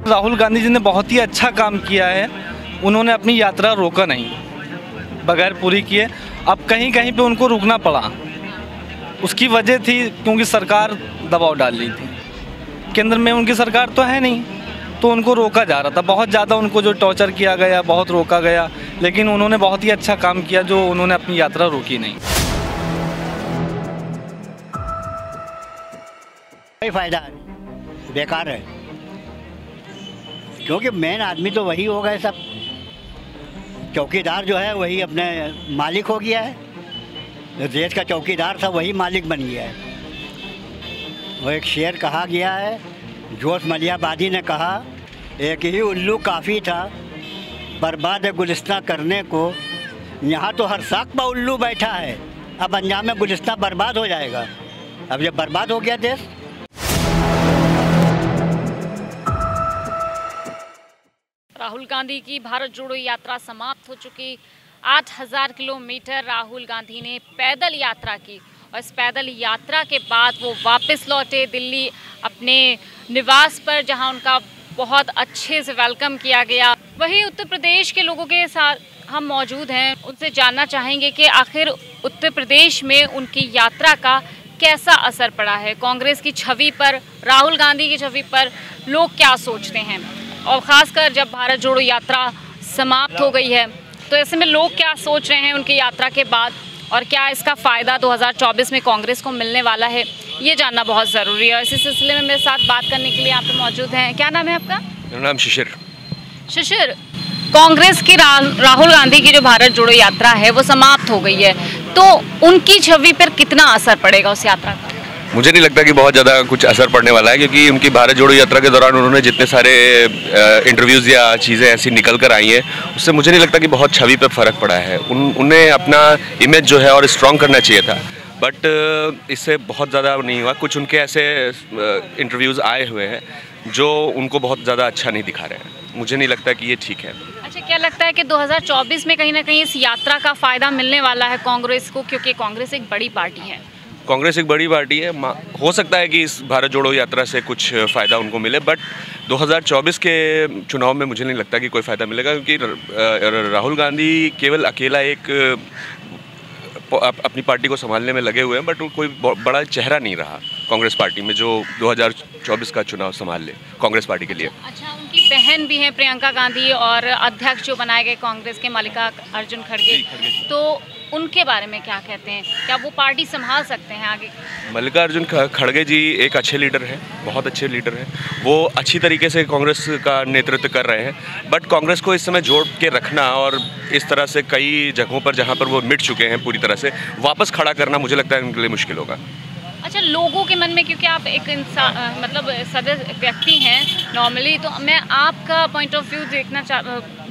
राहुल गांधी जी ने बहुत ही अच्छा काम किया है। उन्होंने अपनी यात्रा रोका नहीं, बगैर पूरी किए। अब कहीं कहीं पे उनको रुकना पड़ा, उसकी वजह थी क्योंकि सरकार दबाव डाल रही थी। केंद्र में उनकी सरकार तो है नहीं, तो उनको रोका जा रहा था। बहुत ज़्यादा उनको जो टॉर्चर किया गया, बहुत रोका गया, लेकिन उन्होंने बहुत ही अच्छा काम किया जो उन्होंने अपनी यात्रा रोकी नहीं। कोई फायदा बेकार है, क्योंकि मेन आदमी तो वही हो गए सब। चौकीदार जो है वही अपने मालिक हो गया है। जो देश का चौकीदार था वही मालिक बन गया है। वो एक शेर कहा गया है, जोश मलियाबादी ने कहा, एक ही उल्लू काफ़ी था बर्बाद गुलिस्तां करने को। यहाँ तो हर साख पर उल्लू बैठा है, अब अंजाम में गुलिस्तां बर्बाद हो जाएगा। अब जब बर्बाद हो गया देश। राहुल गांधी की भारत जोड़ो यात्रा समाप्त हो चुकी। 8000 किलोमीटर राहुल गांधी ने पैदल यात्रा की और इस पैदल यात्रा के बाद वो वापस लौटे दिल्ली अपने निवास पर, जहां उनका बहुत अच्छे से वेलकम किया गया। वहीं उत्तर प्रदेश के लोगों के साथ हम मौजूद हैं, उनसे जानना चाहेंगे कि आखिर उत्तर प्रदेश में उनकी यात्रा का कैसा असर पड़ा है। कांग्रेस की छवि पर, राहुल गांधी की छवि पर लोग क्या सोचते हैं, और ख़ासकर जब भारत जोड़ो यात्रा समाप्त हो गई है तो ऐसे में लोग क्या सोच रहे हैं उनकी यात्रा के बाद, और क्या इसका फ़ायदा 2024 में कांग्रेस को मिलने वाला है, ये जानना बहुत ज़रूरी है। इसी सिलसिले में मेरे साथ बात करने के लिए यहाँ पे मौजूद हैं। क्या नाम है आपका? मेरा नाम शिशिर। शिशिर, कांग्रेस की राहुल गांधी की जो भारत जोड़ो यात्रा है वो समाप्त हो गई है, तो उनकी छवि पर कितना असर पड़ेगा उस यात्रा का? मुझे नहीं लगता कि बहुत ज़्यादा कुछ असर पड़ने वाला है, क्योंकि उनकी भारत जोड़ो यात्रा के दौरान उन्होंने जितने सारे इंटरव्यूज़ या चीज़ें ऐसी निकल कर आई हैं, उससे मुझे नहीं लगता कि बहुत छवि पर फ़र्क पड़ा है। उन्हें अपना इमेज जो है और स्ट्रॉन्ग करना चाहिए था, बट इससे बहुत ज़्यादा नहीं हुआ। कुछ उनके ऐसे इंटरव्यूज़ आए हुए हैं जो उनको बहुत ज़्यादा अच्छा नहीं दिखा रहे हैं। मुझे नहीं लगता कि ये ठीक है। अच्छा, क्या लगता है कि 2024 में कहीं ना कहीं इस यात्रा का फ़ायदा मिलने वाला है कांग्रेस को, क्योंकि कांग्रेस एक बड़ी पार्टी है? कांग्रेस एक बड़ी पार्टी है, हो सकता है कि इस भारत जोड़ो यात्रा से कुछ फ़ायदा उनको मिले, बट 2024 के चुनाव में मुझे नहीं लगता कि कोई फ़ायदा मिलेगा, क्योंकि राहुल गांधी केवल अकेला एक अपनी पार्टी को संभालने में लगे हुए हैं, बट कोई बड़ा चेहरा नहीं रहा कांग्रेस पार्टी में जो 2024 का चुनाव संभाल ले कांग्रेस पार्टी के लिए। अच्छा, उनकी बहन भी हैं प्रियंका गांधी, और अध्यक्ष जो बनाए गए कांग्रेस के मल्लिकार्जुन खड़गे, तो उनके बारे में क्या कहते हैं? क्या वो पार्टी संभाल सकते हैं आगे? मल्लिकार्जुन खड़गे जी एक अच्छे लीडर हैं, बहुत अच्छे लीडर हैं। वो अच्छी तरीके से कांग्रेस का नेतृत्व कर रहे हैं, बट कांग्रेस को इस समय जोड़ के रखना और इस तरह से कई जगहों पर जहां पर वो मिट चुके हैं पूरी तरह से, वापस खड़ा करना मुझे लगता है उनके लिए मुश्किल होगा। अच्छा, लोगों के मन में, क्योंकि आप एक इंसान मतलब सदस्य व्यक्ति हैं नॉर्मली, तो मैं आपका पॉइंट ऑफ व्यू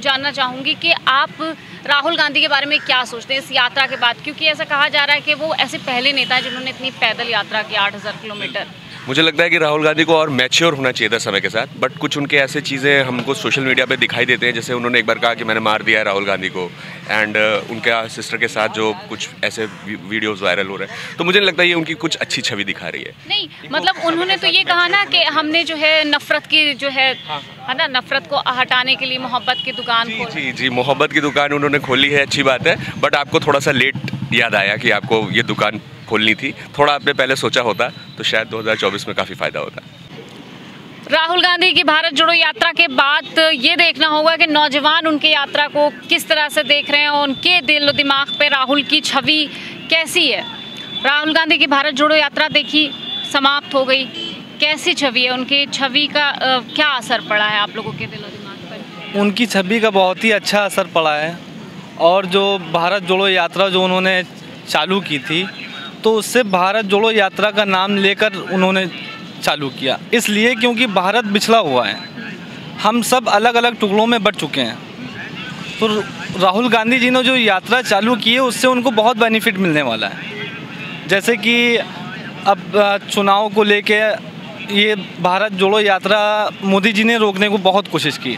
जानना चाहूँगी कि आप राहुल गांधी के बारे में क्या सोचते हैं इस यात्रा के बाद, क्योंकि ऐसा कहा जा रहा है कि वो ऐसे पहले नेता हैं जिन्होंने इतनी पैदल यात्रा की 8000 किलोमीटर। मुझे लगता है कि राहुल गांधी को और मैच्योर होना चाहिए था समय के साथ, बट कुछ उनके ऐसे चीज़ें हमको सोशल मीडिया पे दिखाई देते हैं, जैसे उन्होंने एक बार कहा कि मैंने मार दिया है राहुल गांधी को, एंड उनके सिस्टर के साथ जो कुछ ऐसे वीडियोस वायरल हो रहे हैं, तो मुझे नहीं लगता ये उनकी कुछ अच्छी छवि दिखा रही है। नहीं, मतलब उन्होंने तो ये कहा ना कि हमने जो है नफरत की जो है ना, नफरत को हटाने के लिए मोहब्बत की दुकान खोली। जी, मोहब्बत की दुकान उन्होंने खोली है, अच्छी बात है, बट आपको थोड़ा सा लेट याद आया कि आपको ये दुकान खोलनी थी। थोड़ा आपने पहले सोचा होता तो शायद 2024 में काफ़ी फ़ायदा होता। राहुल गांधी की भारत जोड़ो यात्रा के बाद ये देखना होगा कि नौजवान उनके यात्रा को किस तरह से देख रहे हैं, और उनके दिल और दिमाग पे राहुल की छवि कैसी है। राहुल गांधी की भारत जोड़ो यात्रा देखी, समाप्त हो गई, कैसी छवि है उनकी? छवि का क्या असर पड़ा है आप लोगों के दिल और दिमाग पर? उनकी छवि का बहुत ही अच्छा असर पड़ा है, और जो भारत जोड़ो यात्रा जो उन्होंने चालू की थी, तो उससे भारत जोड़ो यात्रा का नाम लेकर उन्होंने चालू किया, इसलिए क्योंकि भारत बिछड़ा हुआ है, हम सब अलग अलग टुकड़ों में बट चुके हैं। तो राहुल गांधी जी ने जो यात्रा चालू की है उससे उनको बहुत बेनिफिट मिलने वाला है। जैसे कि अब चुनाव को लेके ये भारत जोड़ो यात्रा मोदी जी ने रोकने को बहुत कोशिश की।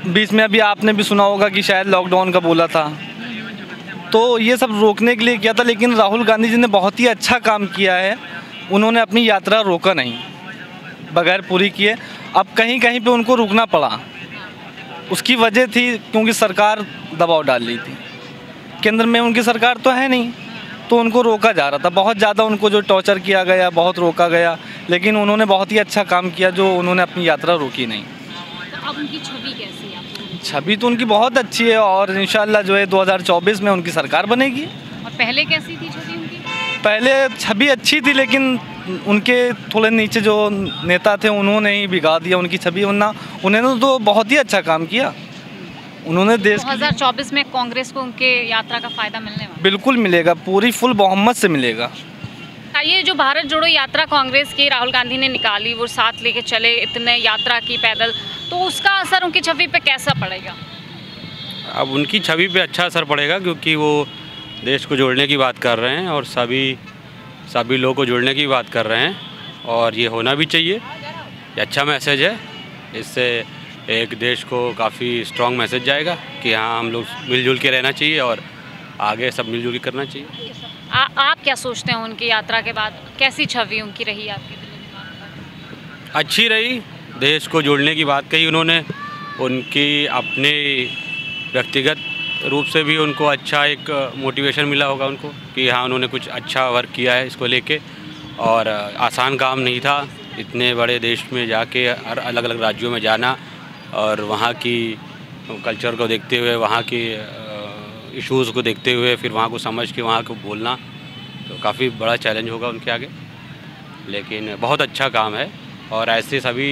बीच में अभी आपने भी सुना होगा कि शायद लॉकडाउन का बोला था, तो ये सब रोकने के लिए किया था, लेकिन राहुल गांधी जी ने बहुत ही अच्छा काम किया है। उन्होंने अपनी यात्रा रोका नहीं, बगैर पूरी किए। अब कहीं कहीं पे उनको रुकना पड़ा। उसकी वजह थी क्योंकि सरकार दबाव डाल रही थी। केंद्र में उनकी सरकार तो है नहीं, तो उनको रोका जा रहा था। बहुत ज़्यादा उनको जो टॉर्चर किया गया, बहुत रोका गया, लेकिन उन्होंने बहुत ही अच्छा काम किया जो उन्होंने अपनी यात्रा रोकी नहीं। तो अब उनकी छवि कैसी है आपको? छवि तो उनकी बहुत अच्छी है और इंशाल्लाह जो है 2024 में उनकी सरकार बनेगी। और पहले कैसी थी छवि उनकी? पहले छवि अच्छी थी, लेकिन उनके थोड़े नीचे जो नेता थे उन्होंने ही बिगाड़ दिया उनकी छवि, वरना उन्होंने तो बहुत ही अच्छा काम किया। उन्होंने देश 2024 में कांग्रेस को उनके यात्रा का फायदा मिलने वाला? बिल्कुल मिलेगा, पूरी फुल बहुमत से मिलेगा। ये जो भारत जोड़ो यात्रा कांग्रेस की राहुल गांधी ने निकाली, वो साथ लेके चले, इतने यात्रा की पैदल, तो उसका असर उनकी छवि पे कैसा पड़ेगा? अब उनकी छवि पे अच्छा असर पड़ेगा क्योंकि वो देश को जोड़ने की बात कर रहे हैं और सभी लोगों को जोड़ने की बात कर रहे हैं, और ये होना भी चाहिए। ये अच्छा मैसेज है। इससे एक देश को काफ़ी स्ट्रॉन्ग मैसेज जाएगा कि हाँ, हम लोग मिलजुल के रहना चाहिए और आगे सब मिलजुल के करना चाहिए। आप क्या सोचते हैं उनकी यात्रा के बाद कैसी छवि उनकी रही आपके दिल में? अच्छी रही। देश को जोड़ने की बात कही उन्होंने। उनकी अपने व्यक्तिगत रूप से भी उनको अच्छा एक मोटिवेशन मिला होगा उनको कि हाँ, उन्होंने कुछ अच्छा वर्क किया है इसको लेके। और आसान काम नहीं था इतने बड़े देश में जाके हर अलग अलग राज्यों में जाना और वहाँ की कल्चर को देखते हुए, वहाँ की इश्यूज़ को देखते हुए फिर वहाँ को समझ के वहाँ को बोलना, तो काफ़ी बड़ा चैलेंज होगा उनके आगे। लेकिन बहुत अच्छा काम है और ऐसे सभी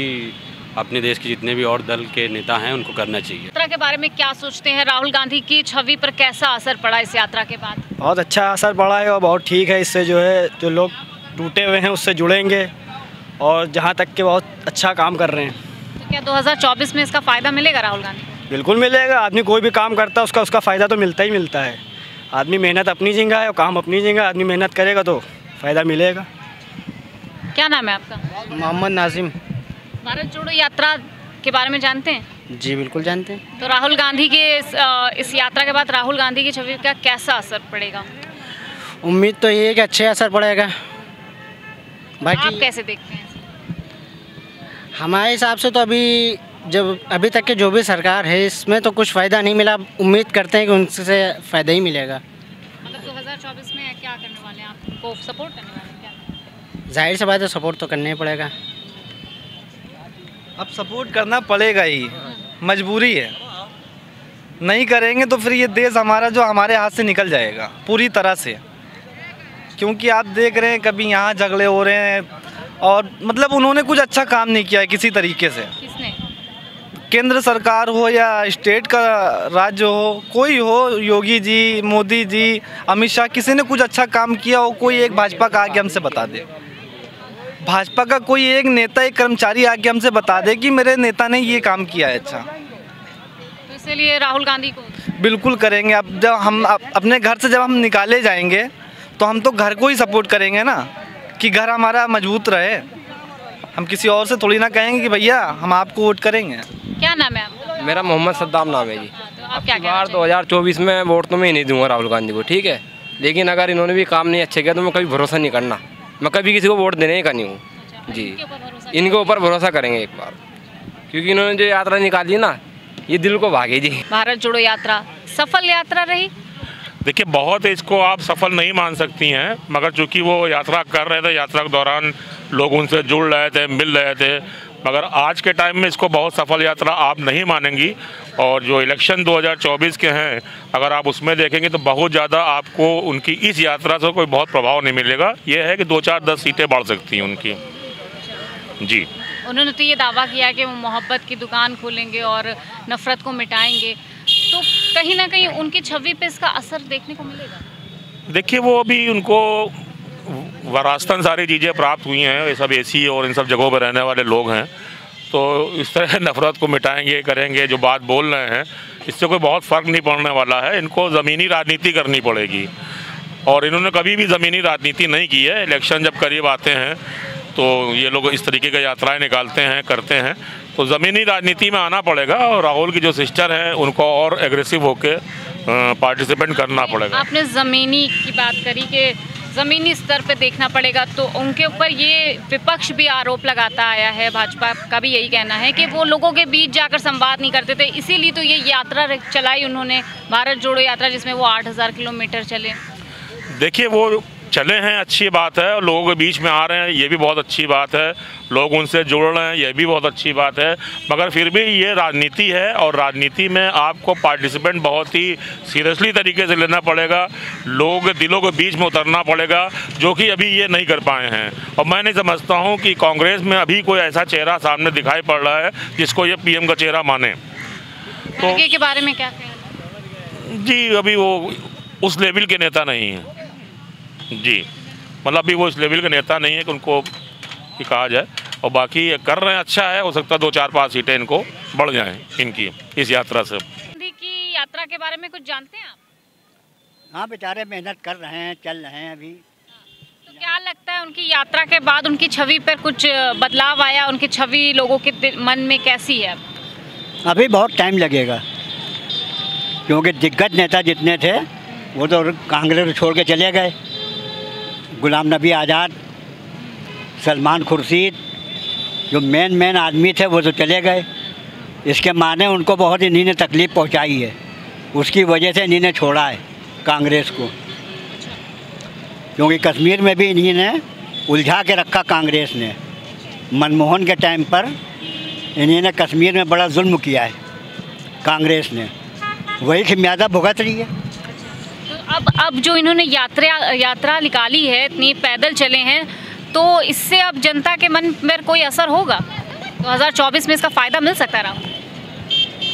अपने देश के जितने भी और दल के नेता हैं उनको करना चाहिए। यात्रा के बारे में क्या सोचते हैं? राहुल गांधी की छवि पर कैसा असर पड़ा इस यात्रा के बाद? बहुत अच्छा असर पड़ा है और बहुत ठीक है। इससे जो है जो लोग टूटे हुए हैं उससे जुड़ेंगे और जहाँ तक के बहुत अच्छा काम कर रहे हैं। तो क्या 2024 में इसका फ़ायदा मिलेगा राहुल गांधी को? बिल्कुल मिलेगा। आदमी कोई भी काम करता है उसका फ़ायदा तो मिलता ही मिलता है। आदमी मेहनत अपनी जगह है और काम अपनी जगह। आदमी मेहनत करेगा तो फ़ायदा मिलेगा। क्या नाम है आपका? मोहम्मद नाजिम। भारत जोड़ो यात्रा के बारे में जानते हैं? जी बिल्कुल जानते हैं। तो राहुल गांधी के इस यात्रा के बाद राहुल गांधी की छवि का कैसा असर पड़ेगा? उम्मीद तो ये है कि अच्छे असर पड़ेगा। आप कैसे देखते हैं? हमारे हिसाब से तो अभी तक के जो भी सरकार है इसमें तो कुछ फ़ायदा नहीं मिला। उम्मीद करते हैं कि उनसे फ़ायदा ही मिलेगा। मतलब 2024 में क्या करने वाले हैं? आप उनको सपोर्ट करने वाले हैं क्या? जाहिर सी बात है, सपोर्ट तो करना ही पड़ेगा। अब सपोर्ट करना पड़ेगा ही, मजबूरी है। नहीं करेंगे तो फिर ये देश हमारा जो हमारे हाथ से निकल जाएगा पूरी तरह से। क्योंकि आप देख रहे हैं कभी यहाँ झगड़े हो रहे हैं और मतलब उन्होंने कुछ अच्छा काम नहीं किया है किसी तरीके से। किसने? केंद्र सरकार हो या स्टेट का राज्य हो, कोई हो, योगी जी, मोदी जी, अमित शाह, किसी ने कुछ अच्छा काम किया हो? कोई एक भाजपा का आके हमसे बता दे। भाजपा का कोई एक नेता, एक कर्मचारी आके हमसे बता दे कि मेरे नेता ने ये काम किया है अच्छा। तो इसलिए राहुल गांधी को बिल्कुल करेंगे। अब जब हम अपने घर से जब हम निकाले जाएंगे तो हम तो घर को ही सपोर्ट करेंगे ना, कि घर हमारा मजबूत रहे। हम किसी और से थोड़ी ना कहेंगे कि भैया हम आपको वोट करेंगे। क्या नाम है आपका? मेरा मोहम्मद सद्दाम नाम है जी। तो आप क्या कहना बार चाहेंगे? 2024 में वोट तो मैं ही नहीं दूंगा राहुल गांधी को, ठीक है। लेकिन अगर इन्होंने भी काम नहीं अच्छे किया तो मैं कभी भरोसा नहीं करना। मैं कभी किसी को वोट देने का नहीं हूँ जी। इनके ऊपर भरोसा इनके ऊपर भरोसा करेंगे एक बार, क्योंकि इन्होंने जो यात्रा निकाली ना, ये दिल को भागे जी। भारत जोड़ो यात्रा सफल यात्रा रही? देखिए, बहुत इसको आप सफल नहीं मान सकती हैं, मगर चूंकि वो यात्रा कर रहे थे, यात्रा के दौरान लोग उनसे जुड़ रहे थे, मिल रहे थे, मगर आज के टाइम में इसको बहुत सफल यात्रा आप नहीं मानेंगी। और जो इलेक्शन 2024 के हैं, अगर आप उसमें देखेंगे तो बहुत ज़्यादा आपको उनकी इस यात्रा से कोई बहुत प्रभाव नहीं मिलेगा। ये है कि 2-4-10 सीटें बढ़ सकती हैं उनकी जी। उन्होंने तो ये दावा किया कि वो मोहब्बत की दुकान खोलेंगे और नफ़रत को मिटाएंगे, तो कहीं ना कहीं उनकी छवि पे इसका असर देखने को मिलेगा? देखिए, वो अभी उनको वरासतन सारी चीज़ें प्राप्त हुई हैं, ये सब एसी और इन सब जगहों पर रहने वाले लोग हैं, तो इस तरह नफ़रत को मिटाएंगे, करेंगे, जो बात बोल रहे हैं, इससे कोई बहुत फ़र्क नहीं पड़ने वाला है। इनको ज़मीनी राजनीति करनी पड़ेगी और इन्होंने कभी भी ज़मीनी राजनीति नहीं की है। इलेक्शन जब करीब आते हैं तो ये लोग इस तरीके की यात्राएं निकालते हैं, करते हैं, तो ज़मीनी राजनीति में आना पड़ेगा और राहुल की जो सिस्टर हैं उनको और एग्रेसिव होकर पार्टिसिपेंट करना पड़ेगा। आपने ज़मीनी की बात करी कि ज़मीनी स्तर पे देखना पड़ेगा तो उनके ऊपर ये विपक्ष भी आरोप लगाता आया है, भाजपा का भी यही कहना है कि वो लोगों के बीच जाकर संवाद नहीं करते थे, इसीलिए तो ये यात्रा चलाई उन्होंने, भारत जोड़ो यात्रा, जिसमें वो 8000 किलोमीटर चले। देखिए वो चले हैं, अच्छी बात है, और लोगों के बीच में आ रहे हैं, ये भी बहुत अच्छी बात है, लोग उनसे जुड़ रहे हैं, ये भी बहुत अच्छी बात है। मगर फिर भी ये राजनीति है, और राजनीति में आपको पार्टिसिपेंट बहुत ही सीरियसली तरीके से लेना पड़ेगा, लोगों के दिलों के बीच में उतरना पड़ेगा, जो कि अभी ये नहीं कर पाए हैं। और मैं नहीं समझता हूँ कि कांग्रेस में अभी कोई ऐसा चेहरा सामने दिखाई पड़ रहा है जिसको ये PM का चेहरा माने। तो के बारे में क्या कहें? जी अभी वो उस लेवल के नेता नहीं है जी, मतलब अभी वो इस लेवल के नेता नहीं है कि उनको कि कहा जाए, और बाकी ये कर रहे हैं, अच्छा है, हो सकता है 2-4-5 सीटें इनको बढ़ जाएं इनकी इस यात्रा से। गांधी की यात्रा के बारे में कुछ जानते हैं आप? हाँ बेचारे मेहनत कर रहे हैं, चल रहे हैं अभी। तो क्या लगता है उनकी यात्रा के बाद उनकी छवि पर कुछ बदलाव आया, उनकी छवि लोगों के मन में कैसी है? अभी बहुत टाइम लगेगा, क्योंकि दिग्गज नेता जितने थे वो तो कांग्रेस छोड़ के चले गए। गुलाम नबी आज़ाद, सलमान खुर्शीद, जो मेन आदमी थे वो तो चले गए। इसके माने उनको बहुत इन्हीं ने तकलीफ़ पहुंचाई है, उसकी वजह से इन्हीं ने छोड़ा है कांग्रेस को, क्योंकि कश्मीर में भी इन्हीं ने उलझा के रखा कांग्रेस ने। मनमोहन के टाइम पर इन्हीं ने कश्मीर में बड़ा जुल्म किया है कांग्रेस ने, वही खमियाजा भुगत रही है। अब जो इन्होंने यात्रा निकाली है, इतनी पैदल चले हैं, तो इससे अब जनता के मन पर कोई असर होगा? 2024 में इसका फ़ायदा मिल सकता है राहुल?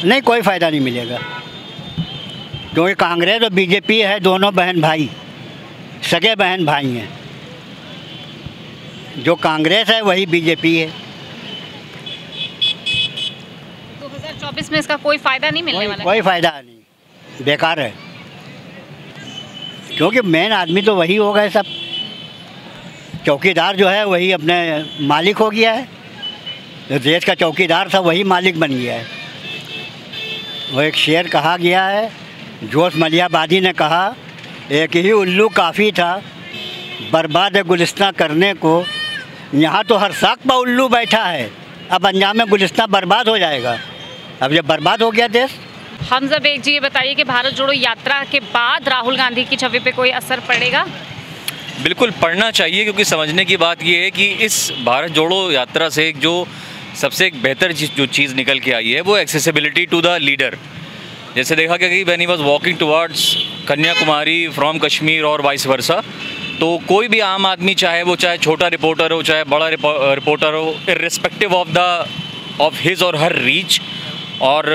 नहीं, कोई फ़ायदा नहीं मिलेगा, क्योंकि कांग्रेस और BJP है दोनों बहन भाई, सगे बहन भाई हैं। जो कांग्रेस है वही BJP है। 2024 में इसका कोई फ़ायदा नहीं मिलने वाला? कोई फ़ायदा नहीं, बेकार है, क्योंकि मेन आदमी तो वही हो गए सब। चौकीदार जो है वही अपने मालिक हो गया है, जो देश का चौकीदार था वही मालिक बन गया है। वो एक शेर कहा गया है, जोश मलियाबादी ने कहा, एक ही उल्लू काफ़ी था बर्बाद गुलिस्तां करने को, यहाँ तो हर साख पर उल्लू बैठा है, अब अंजाम में गुलिस्तां बर्बाद हो जाएगा। अब जब बर्बाद हो गया देश। हमजा बेग जी, ये बताइए कि भारत जोड़ो यात्रा के बाद राहुल गांधी की छवि पे कोई असर पड़ेगा? बिल्कुल पड़ना चाहिए, क्योंकि समझने की बात ये है कि इस भारत जोड़ो यात्रा से जो सबसे एक बेहतर जो चीज़ निकल के आई है वो एक्सेसिबिलिटी टू द लीडर। जैसे देखा गया कि when he was walking towards Kanyakumari from Kashmir और वाइस वर्सा, तो कोई भी आम आदमी, चाहे वो छोटा रिपोर्टर हो चाहे बड़ा रिपोर्टर हो, इर्रिस्पेक्टिव ऑफ हिज और हर रीच और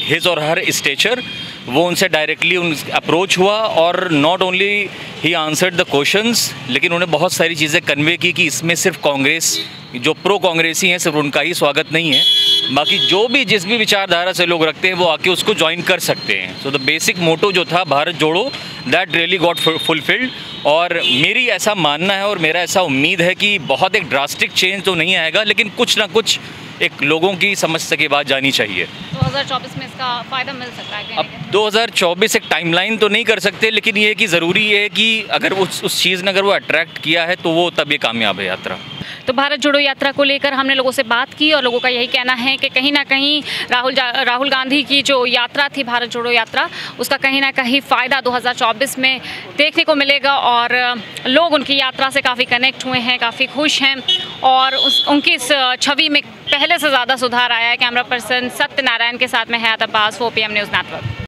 हिज और हर स्टेचर, वो उनसे डायरेक्टली अप्रोच हुआ, और not only he answered the questions, लेकिन उन्हें बहुत सारी चीज़ें कन्वे की कि इसमें सिर्फ कांग्रेस, जो प्रो कांग्रेसी हैं, सिर्फ उनका ही स्वागत नहीं है, बाकी जो भी जिस भी विचारधारा से लोग रखते हैं वो आके उसको ज्वाइन कर सकते हैं। सो द बेसिक मोटो जो था भारत जोड़ो, दैट रियली गॉट फुलफिल्ड। और मेरी ऐसा मानना है और मेरा ऐसा उम्मीद है कि बहुत एक ड्रास्टिक चेंज तो नहीं आएगा, लेकिन कुछ ना कुछ एक लोगों की समझ के बाद जानी चाहिए। 2024 में इसका फ़ायदा मिल सकता है? अब 2024 एक टाइमलाइन तो नहीं कर सकते, लेकिन ये कि ज़रूरी है कि अगर उस चीज़ ने अगर वो अट्रैक्ट किया है तो वो तब ये कामयाब है यात्रा। तो भारत जोड़ो यात्रा को लेकर हमने लोगों से बात की, और लोगों का यही कहना है कि कहीं ना कहीं राहुल गांधी की जो यात्रा थी, भारत जोड़ो यात्रा, उसका कहीं ना कहीं फ़ायदा 2024 में देखने को मिलेगा, और लोग उनकी यात्रा से काफ़ी कनेक्ट हुए हैं, काफ़ी खुश हैं, और उनकी इस छवि में पहले से ज़्यादा सुधार आया है। कैमरा पर्सन सत्यनारायण के साथ में हयात अब्बास, 4PM न्यूज़ नेटवर्क।